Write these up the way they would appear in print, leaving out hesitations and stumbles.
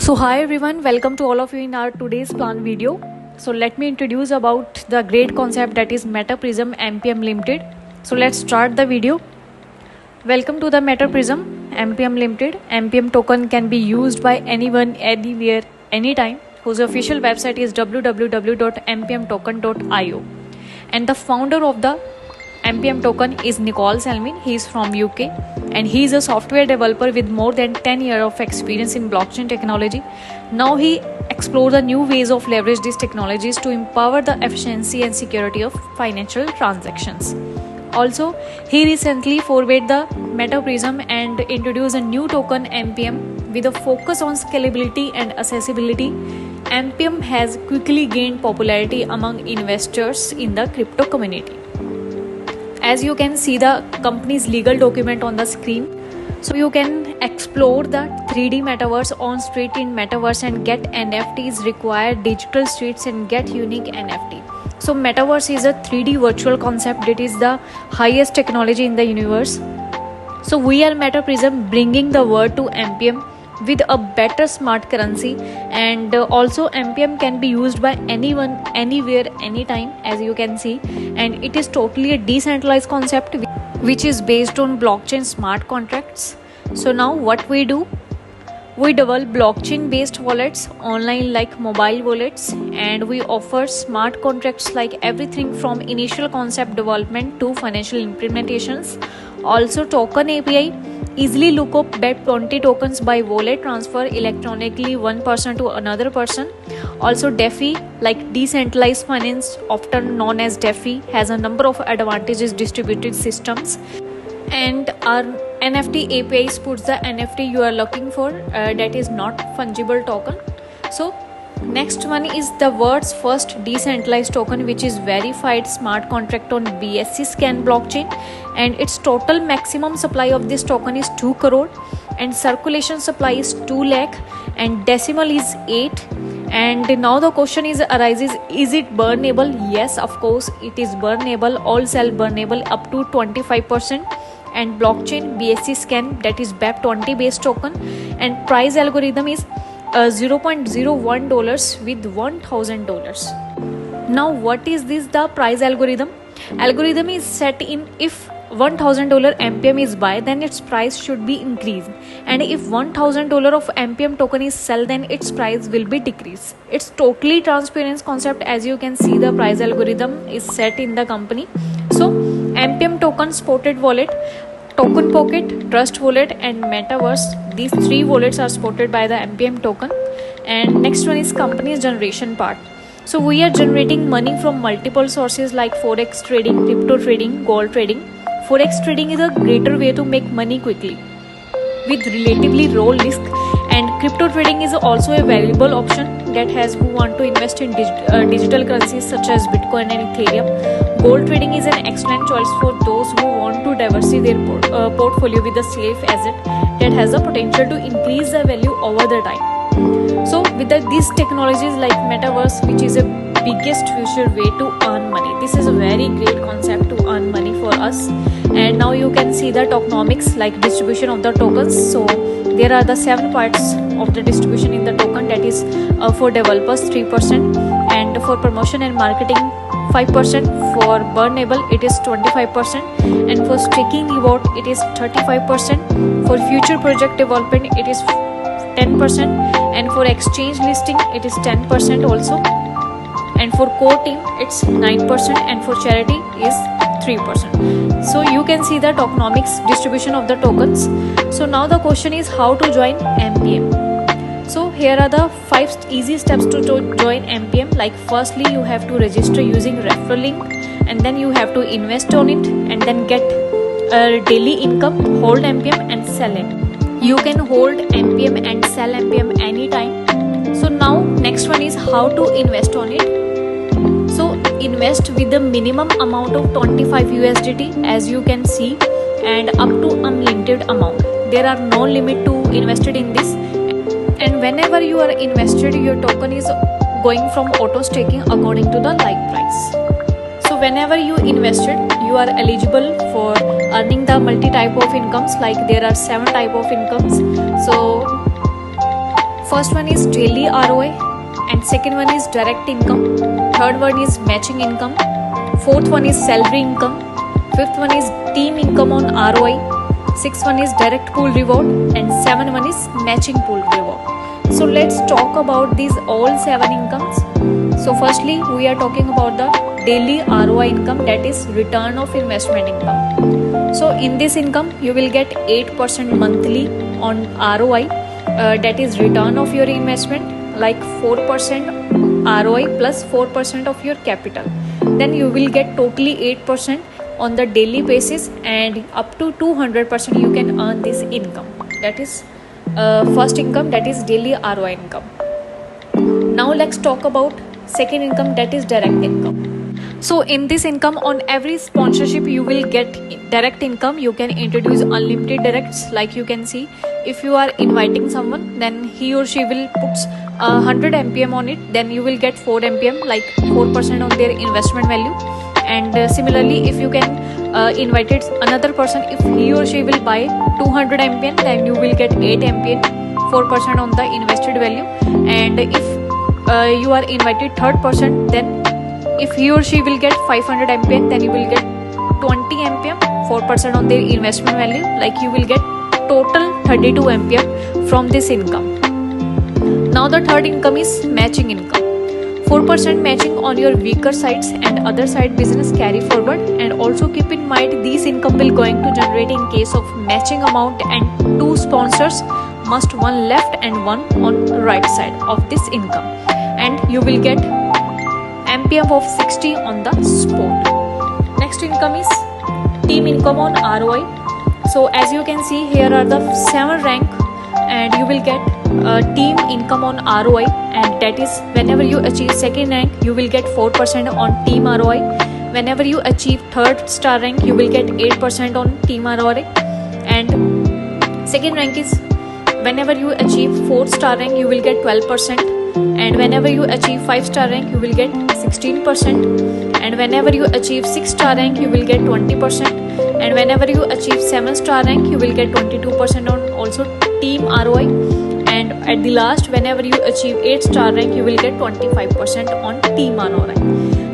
So hi everyone, welcome to all of you in our today's plan video. So let me introduce about the great concept that is MetaPrism MPM Limited. So let's start the video. Welcome to the MetaPrism MPM Limited. MPM token can be used by anyone, anywhere, anytime, whose official website is www.mpmtoken.io. And the founder of the MPM token is Nicole Selmin. He is from UK and he is a software developer with more than 10 years of experience in blockchain technology. Now he explores the new ways of leverage these technologies to empower the efficiency and security of financial transactions. Also, he recently forwarded the MetaPrism and introduced a new token MPM with a focus on scalability and accessibility. MPM has quickly gained popularity among investors in the crypto community. As you can see the company's legal document on the screen, so you can explore the 3D metaverse on street in metaverse and get NFTs, require digital streets and get unique NFT. So metaverse is a 3D virtual concept that is the highest technology in the universe. So we are MetaPrism bringing the word to MPM with a better smart currency, and also MPM can be used by anyone, anywhere, anytime, as you can see, and it is totally a decentralized concept which is based on blockchain smart contracts. So now what we do, we develop blockchain based wallets online like mobile wallets, and we offer smart contracts like everything from initial concept development to financial implementations. Also token API, easily look up bet 20 tokens by wallet transfer electronically one person to another person. Also DeFi, like decentralized finance, often known as DeFi, has a number of advantages, distributed systems, and our NFT APIs puts the NFT you are looking for, that is not fungible token. So next one is the world's first decentralized token, which is verified smart contract on BSC Scan blockchain, and its total maximum supply of this token is 2 crore and circulation supply is 2 lakh and decimal is 8. And now the question arises, is it burnable? Yes, of course it is burnable. All cell burnable up to 25%. And blockchain BSC Scan, that is BEP20 based token, and price algorithm is $0.01 with $1,000. Now what is this, the price algorithm? Algorithm is set in if $1,000 MPM is buy, then its price should be increased, and if $1,000 of MPM token is sell, then its price will be decreased. It's totally transparent concept. As you can see, the price algorithm is set in the company. So MPM token supported wallet, Token Pocket, Trust Wallet and Metaverse. These 3 wallets are supported by the MPM token. And next one is company's generation part. So we are generating money from multiple sources like forex trading, crypto trading, gold trading. Forex trading is a greater way to make money quickly with relatively low risk, and crypto trading is also a valuable option that has who want to invest in digital currencies such as Bitcoin and Ethereum. Gold trading is an excellent choice for those who want to diversify their portfolio with a safe asset that has the potential to increase the value over the time. So with these technologies like metaverse, which is a biggest future way to earn money, this is a very great concept to earn money for us. And now you can see the tokenomics, like distribution of the tokens. So there are the 7 parts of the distribution in the token, that is for developers 3%, and for promotion and marketing 5%, for burnable it is 25%, and for staking reward it is 35%, for future project development it is 10%, and for exchange listing it is 10% also, and for core team it's 9%, and for charity is 3%. So you can see the tokenomics distribution of the tokens. So now the question is how to join MPM. So here are the 5 easy steps to join MPM. Like firstly, you have to register using referral link, and then you have to invest on it and then get a daily income, hold MPM and sell it. You can hold MPM and sell MPM anytime. So now next one is how to invest on it. So invest with the minimum amount of 25 USDT, as you can see, and up to unlimited amount. There are no limit to invested in this, and whenever you are invested, your token is going from auto staking according to the like price. So whenever you invested, you are eligible for earning the multi type of incomes, like there are 7 type of incomes. So First one is daily ROI, and second one is direct income, third one is matching income, fourth one is salary income, fifth one is team income on ROI, sixth one is direct pool reward, and seventh one is matching pool reward. So let's talk about these all 7 incomes. So firstly, we are talking about the daily ROI income, that is return of investment income. So in this income you will get 8% monthly on ROI, that is return of your investment, like 4% ROI plus 4% of your capital. Then you will get totally 8% on the daily basis, and up to 200% you can earn this income. That is first income, that is daily ROI income. Now let's talk about second income, that is direct income. So in this income, on every sponsorship you will get direct income. You can introduce unlimited directs. Like you can see, if you are inviting someone, then he or she will put 100 MPM on it, then you will get 4 MPM, like 4% on their investment value. And similarly, if you can invite another person, if he or she will buy 200 MPN, then you will get 8 MPN, 4% on the invested value. And if you are invited third person, then if he or she will get 500 MPN, then you will get 20 MPM, 4% on their investment value. Like you will get total 32 MPM from this income. Now the third income is matching income. 4% matching on your weaker sides and other side business carry forward. And also keep in mind, these income will going to generate in case of matching amount and 2 sponsors, must one left and one on right side of this income, and you will get MPM of 60 on the spot. Next income is team income on ROI. So as you can see, here are the 7 rank, and you will get team income on ROI, and that is whenever you achieve second rank you will get 4% on team ROI. Whenever you achieve third star rank you will get 8% on team ROI. And second rank is whenever you achieve 4th star rank you will get 12%. And whenever you achieve 5-star rank you will get 16%. And whenever you achieve 6-star rank you will get 20%. And whenever you achieve 7-star rank you will get 22% on also team ROI. And at the last, whenever you achieve 8-star rank you will get 25% on team ROI.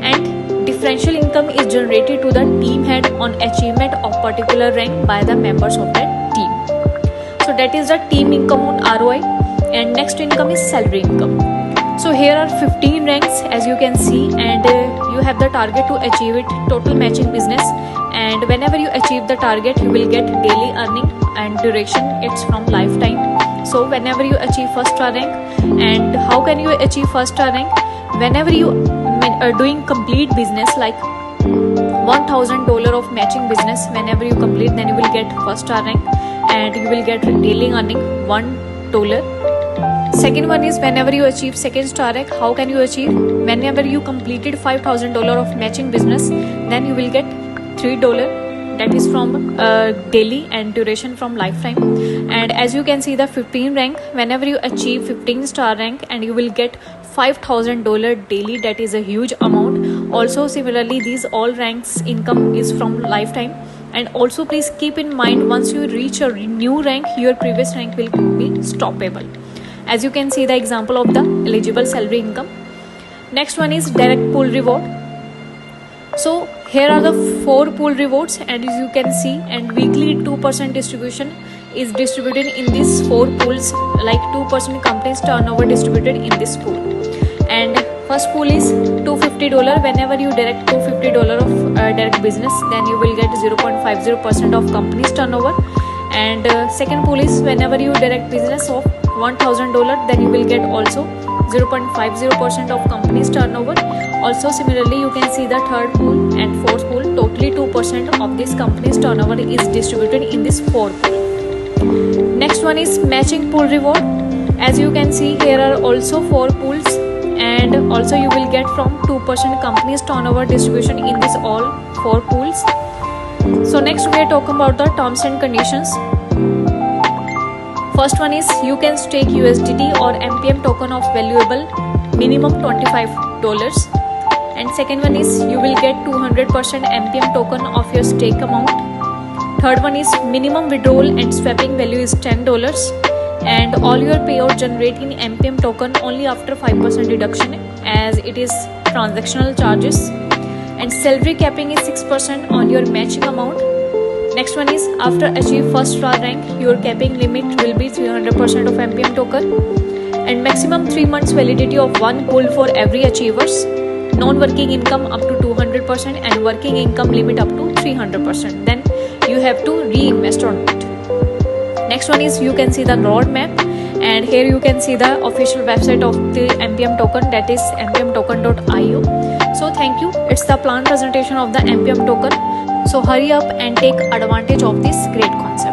And differential income is generated to the team head on achievement of particular rank by the members of that team. So that is the team income on ROI. And next income is salary income. So here are 15 ranks as you can see, and you have the target to achieve it, total matching business. And whenever you achieve the target you will get daily earning, and duration it's from lifetime. So whenever you achieve 1st-star rank, and how can you achieve 1st-star rank? Whenever you are doing complete business like $1,000 of matching business, whenever you complete, then you will get 1st-star rank, and you will get daily earning $1. Second one is whenever you achieve 2nd-star rank. How can you achieve? Whenever you completed $5,000 of matching business, then you will get $3, that is from daily, and duration from lifetime. And as you can see, the 15 rank, whenever you achieve 15-star rank, and you will get $5,000 daily, that is a huge amount. Also similarly, these all ranks income is from lifetime. And also please keep in mind, once you reach a new rank, your previous rank will be stoppable. As you can see the example of the eligible salary income. Next one is direct pool reward. So here are the 4 pool rewards, and as you can see, and weekly 2% distribution is distributed in these 4 pools, like 2% company's turnover distributed in this pool. And first pool is $250. Whenever you direct $250 of direct business, then you will get 0.50% of company's turnover. And second pool is whenever you direct business of $1,000, then you will get also 0.50% of company's turnover. Also similarly, you can see the third pool and fourth pool, totally 2% of this company's turnover is distributed in this 4 pool. Next one is matching pool reward. As you can see, here are also 4 pools, and also you will get from 2% company's turnover distribution in this all 4 pools. So next we are talking about the terms and conditions. First one is you can stake USDT or MPM token of valuable minimum $25. And second one is you will get 200% MPM token of your stake amount. Third one is minimum withdrawal and swapping value is $10. and all your payout generate in MPM token only after 5% deduction, as it is transactional charges. And salary capping is 6% on your matching amount. Next one is, after achieve first star rank, your capping limit will be 300% of MPM token, and maximum 3 months validity of one goal for every achievers. Non-working income up to 200% and working income limit up to 300%. Then you have to reinvest on it. Next one is, you can see the roadmap, and here you can see the official website of the MPM token, that is mpmtoken.io. So thank you. It's the planned presentation of the MPM token. So hurry up and take advantage of this great concept.